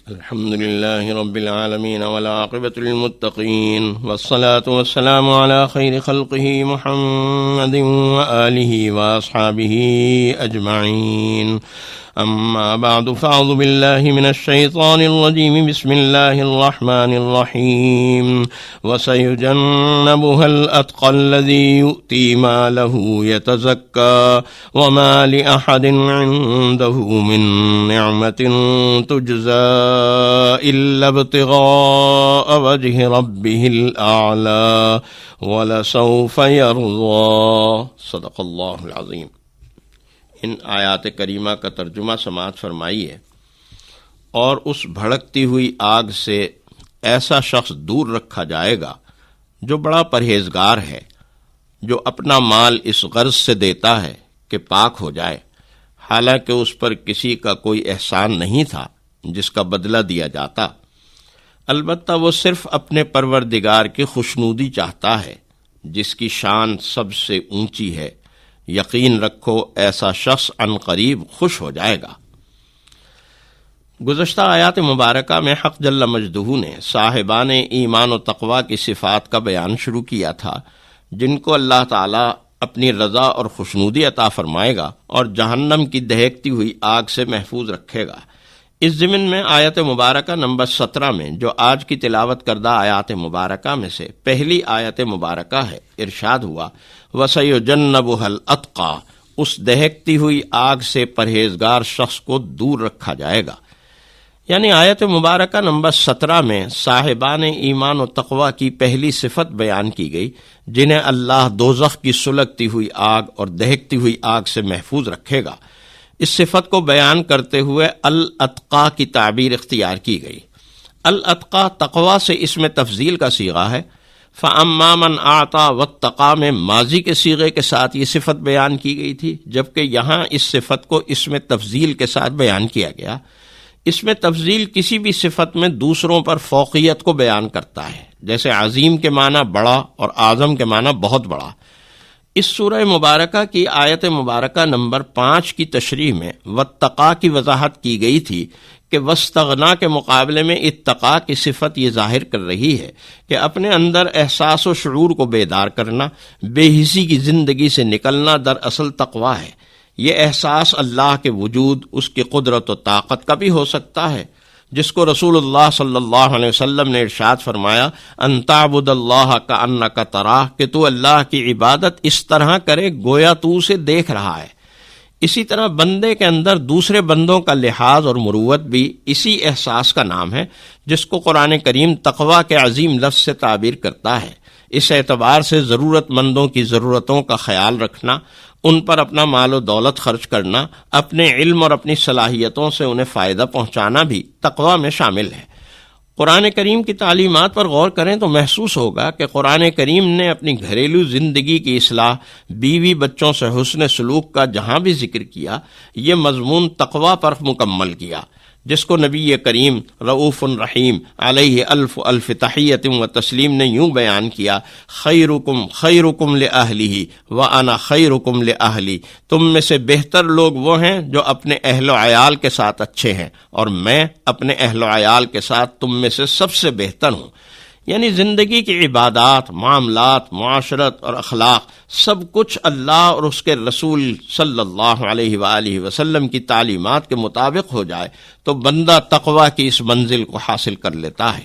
الحمد لله رب العالمين والعاقبة للمتقين والصلاة والسلام على خير خلقه محمد وآله وأصحابه أجمعين. أما بعد فأعوذ بالله من الشيطان الرجيم. بسم الله الرحمن الرحيم. وسيجنبها الأتقى الذي يؤتي ماله يتزكى وما لأحد عنده من نعمة تجزى إلا ابتغاء وجه ربه الأعلى ولسوف يرضى. صدق اللہ العظیم. ان آیات کریمہ کا ترجمہ سماعت فرمائیے. اور اس بھڑکتی ہوئی آگ سے ایسا شخص دور رکھا جائے گا جو بڑا پرہیزگار ہے، جو اپنا مال اس غرض سے دیتا ہے کہ پاک ہو جائے، حالانکہ اس پر کسی کا کوئی احسان نہیں تھا جس کا بدلہ دیا جاتا. البتہ وہ صرف اپنے پروردگار کی خوشنودی چاہتا ہے جس کی شان سب سے اونچی ہے. یقین رکھو ایسا شخص عنقریب خوش ہو جائے گا. گزشتہ آیات مبارکہ میں حق جل مجدہ نے صاحبان ایمان و تقوی کی صفات کا بیان شروع کیا تھا، جن کو اللہ تعالیٰ اپنی رضا اور خوشنودی عطا فرمائے گا اور جہنم کی دہکتی ہوئی آگ سے محفوظ رکھے گا. اس ضمن میں آیت مبارکہ نمبر 17 میں جو آج کی تلاوت کردہ آیات مبارکہ میں سے پہلی آیت مبارکہ ہے، ارشاد ہوا وَسَيُجَنَّبُهَا الْأَتْقَى، اس دہکتی ہوئی آگ سے پرہیزگار شخص کو دور رکھا جائے گا. یعنی آیت مبارکہ نمبر 17 میں صاحبان ایمان و تقوی کی پہلی صفت بیان کی گئی، جنہیں اللہ دوزخ کی سلگتی ہوئی آگ اور دہکتی ہوئی آگ سے محفوظ رکھے گا. اس صفت کو بیان کرتے ہوئے الاتقا کی تعبیر اختیار کی گئی. الاتقا تقوی سے اس میں تفضیل کا صیغہ ہے. فَأَمَّا مَنْ أَعْطَى وَاتَّقَى میں ماضی کے صیغے کے ساتھ یہ صفت بیان کی گئی تھی، جبکہ یہاں اس صفت کو اس میں تفضیل کے ساتھ بیان کیا گیا. اس میں تفضیل کسی بھی صفت میں دوسروں پر فوقیت کو بیان کرتا ہے، جیسے عظیم کے معنی بڑا اور اعظم کے معنی بہت بڑا. اس سورہ مبارکہ کی آیت مبارکہ نمبر 5 کی تشریح میں واتقا کی وضاحت کی گئی تھی کہ واستغنا کے مقابلے میں اتقا کی صفت یہ ظاہر کر رہی ہے کہ اپنے اندر احساس و شعور کو بیدار کرنا، بے حسی کی زندگی سے نکلنا دراصل تقوی ہے. یہ احساس اللہ کے وجود، اس کی قدرت و طاقت کا بھی ہو سکتا ہے، جس کو رسول اللہ صلی اللہ علیہ وسلم نے ارشاد فرمایا ان تعبد اللہ کأنک تراہ، کہ تو اللہ کی عبادت اس طرح کرے گویا تو اسے دیکھ رہا ہے. اسی طرح بندے کے اندر دوسرے بندوں کا لحاظ اور مروت بھی اسی احساس کا نام ہے، جس کو قرآن کریم تقوی کے عظیم لفظ سے تعبیر کرتا ہے. اس اعتبار سے ضرورت مندوں کی ضرورتوں کا خیال رکھنا، ان پر اپنا مال و دولت خرچ کرنا، اپنے علم اور اپنی صلاحیتوں سے انہیں فائدہ پہنچانا بھی تقوی میں شامل ہے. قرآن کریم کی تعلیمات پر غور کریں تو محسوس ہوگا کہ قرآن کریم نے اپنی گھریلو زندگی کی اصلاح، بیوی بچوں سے حسن سلوک کا جہاں بھی ذکر کیا، یہ مضمون تقوی پر مکمل کیا، جس کو نبی کریم رؤوف رحیم علیہ الف الف تحیت و تسلیم نے یوں بیان کیا خیرکم خیرکم لأہلہ وانا خیرکم لأہلی، تم میں سے بہتر لوگ وہ ہیں جو اپنے اہل و عیال کے ساتھ اچھے ہیں، اور میں اپنے اہل و عیال کے ساتھ تم میں سے سب سے بہتر ہوں. یعنی زندگی کی عبادات، معاملات، معاشرت اور اخلاق سب کچھ اللہ اور اس کے رسول صلی اللہ علیہ وآلہ وسلم کی تعلیمات کے مطابق ہو جائے تو بندہ تقوی کی اس منزل کو حاصل کر لیتا ہے.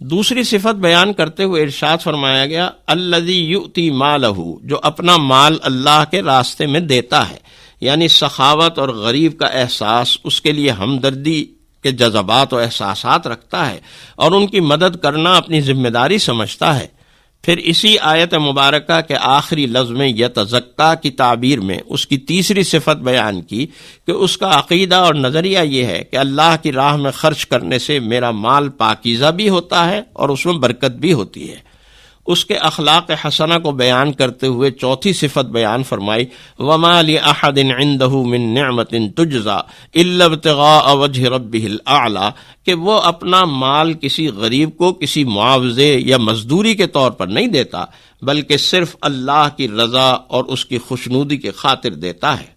دوسری صفت بیان کرتے ہوئے ارشاد فرمایا گیا الذی یؤتی مالہ، جو اپنا مال اللہ کے راستے میں دیتا ہے. یعنی سخاوت اور غریب کا احساس، اس کے لیے ہمدردی کے جذبات و احساسات رکھتا ہے اور ان کی مدد کرنا اپنی ذمہ داری سمجھتا ہے. پھر اسی آیت مبارکہ کے آخری لفظ میں یتزکا کی تعبیر میں اس کی تیسری صفت بیان کی کہ اس کا عقیدہ اور نظریہ یہ ہے کہ اللہ کی راہ میں خرچ کرنے سے میرا مال پاکیزہ بھی ہوتا ہے اور اس میں برکت بھی ہوتی ہے. اس کے اخلاق حسنہ کو بیان کرتے ہوئے چوتھی صفت بیان فرمائی وَمَا لِأَحَدٍ عِنْدَهُ مِن نِعْمَةٍ تُجْزَى إِلَّا ابْتِغَاءَ وَجْهِ رَبِّهِ الْأَعْلَى، کہ وہ اپنا مال کسی غریب کو کسی معاوضے یا مزدوری کے طور پر نہیں دیتا، بلکہ صرف اللہ کی رضا اور اس کی خوشنودی کی خاطر دیتا ہے.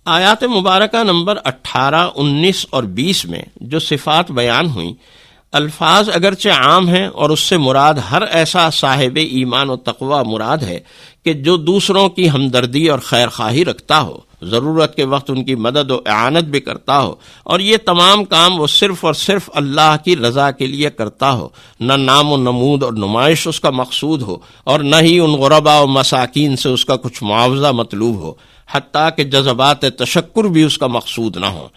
آیات مبارکہ نمبر 18، 19 اور 20 میں جو صفات بیان ہوئیں، الفاظ اگرچہ عام ہیں اور اس سے مراد ہر ایسا صاحب ایمان و تقوی مراد ہے کہ جو دوسروں کی ہمدردی اور خیر خواہی رکھتا ہو، ضرورت کے وقت ان کی مدد و اعانت بھی کرتا ہو، اور یہ تمام کام وہ صرف اور صرف اللہ کی رضا کے لیے کرتا ہو، نہ نام و نمود اور نمائش اس کا مقصود ہو، اور نہ ہی ان غرباء و مساکین سے اس کا کچھ معاوضہ مطلوب ہو، حتیٰ کہ جذبات تشکر بھی اس کا مقصود نہ ہو۔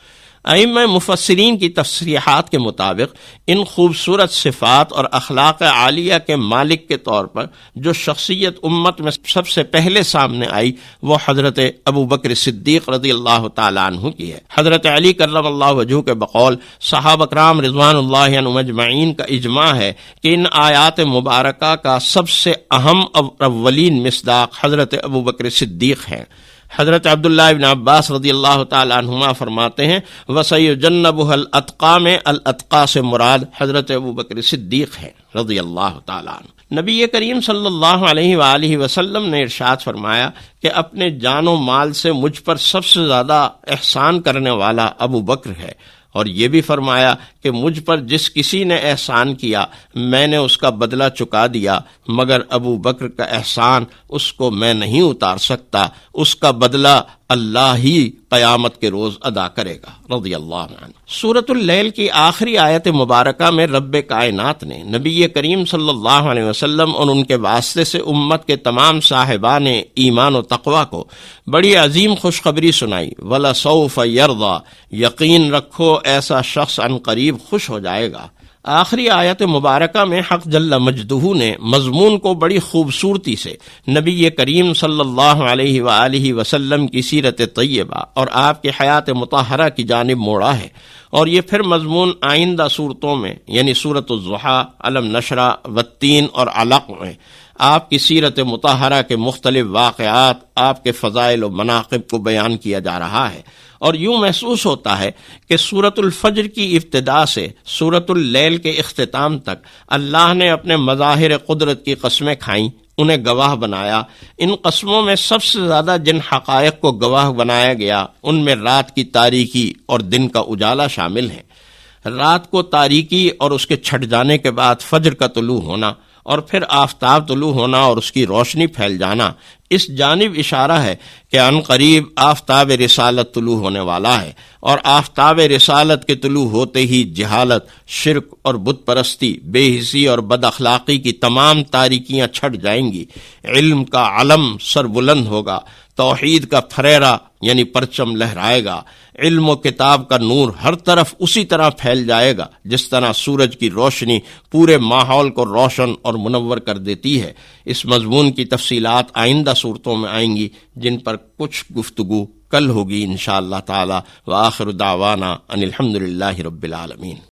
ائمہ مفسرین کی تصریحات کے مطابق ان خوبصورت صفات اور اخلاق عالیہ کے مالک کے طور پر جو شخصیت امت میں سب سے پہلے سامنے آئی وہ حضرت ابو بکر صدیق رضی اللہ تعالیٰ عنہ کی ہے۔ حضرت علی کرم اللہ وجہہ کے بقول صحابہ کرام رضوان اللہ عنہم اجمعین کا اجماع ہے کہ ان آیات مبارکہ کا سب سے اہم اولین مصداق حضرت ابو بکر صدیق ہیں۔ حضرت عبداللہ ابن عباس رضی اللہ تعالی عنہما فرماتے ہیں وَسَيُجَنَّبُهَا الْأَتْقَى میں الاتقا سے مراد حضرت ابو بکر صدیق ہے رضی اللہ تعالی عنہ۔ نبی کریم صلی اللہ علیہ وآلہ وسلم نے ارشاد فرمایا کہ اپنے جان و مال سے مجھ پر سب سے زیادہ احسان کرنے والا ابو بکر ہے، اور یہ بھی فرمایا کہ مجھ پر جس کسی نے احسان کیا میں نے اس کا بدلہ چکا دیا، مگر ابو بکر کا احسان اس کو میں نہیں اتار سکتا، اس کا بدلہ اللہ ہی قیامت کے روز ادا کرے گا رضی اللہ عنہ۔ سورۃ اللیل کی آخری آیت مبارکہ میں رب کائنات نے نبی کریم صلی اللہ علیہ وسلم اور ان کے واسطے سے امت کے تمام صاحبان ایمان و تقوی کو بڑی عظیم خوشخبری سنائی، وَلَسَوْفَ يَرْضَى، یقین رکھو ایسا شخص عن قریب خوش ہو جائے گا۔ آخری آیت مبارکہ میں حق جل مجدہ نے مضمون کو بڑی خوبصورتی سے نبی کریم صلی اللہ علیہ وآلہ وسلم کی سیرت طیبہ اور آپ کی حیات مطہرہ کی جانب موڑا ہے، اور یہ پھر مضمون آئندہ صورتوں میں یعنی سورۃ الضحیٰ، علم نشرہ، والتین اور علق میں آپ کی سیرت مطہرہ کے مختلف واقعات، آپ کے فضائل و مناقب کو بیان کیا جا رہا ہے، اور یوں محسوس ہوتا ہے کہ سورۃ الفجر کی ابتدا سے سورۃ اللیل کے اختتام تک اللہ نے اپنے مظاہر قدرت کی قسمیں کھائیں، انہیں گواہ بنایا۔ ان قسموں میں سب سے زیادہ جن حقائق کو گواہ بنایا گیا ان میں رات کی تاریکی اور دن کا اجالا شامل ہیں۔ رات کو تاریکی اور اس کے چھٹ جانے کے بعد فجر کا طلوع ہونا، اور پھر آفتاب طلوع ہونا اور اس کی روشنی پھیل جانا، اس جانب اشارہ ہے کہ عن قریب آفتاب رسالت طلوع ہونے والا ہے، اور آفتاب رسالت کے طلوع ہوتے ہی جہالت، شرک اور بت پرستی، بے حسی اور بد اخلاقی کی تمام تاریکیاں چھٹ جائیں گی، علم کا علم سر بلند ہوگا، توحید کا پھریرا یعنی پرچم لہرائے گا، علم و کتاب کا نور ہر طرف اسی طرح پھیل جائے گا جس طرح سورج کی روشنی پورے ماحول کو روشن اور منور کر دیتی ہے۔ اس مضمون کی تفصیلات آئندہ صورتوں میں آئیں گی، جن پر کچھ گفتگو کل ہوگی انشاءاللہ تعالی۔ وآخر دعوانا ان الحمدللہ رب العالمین۔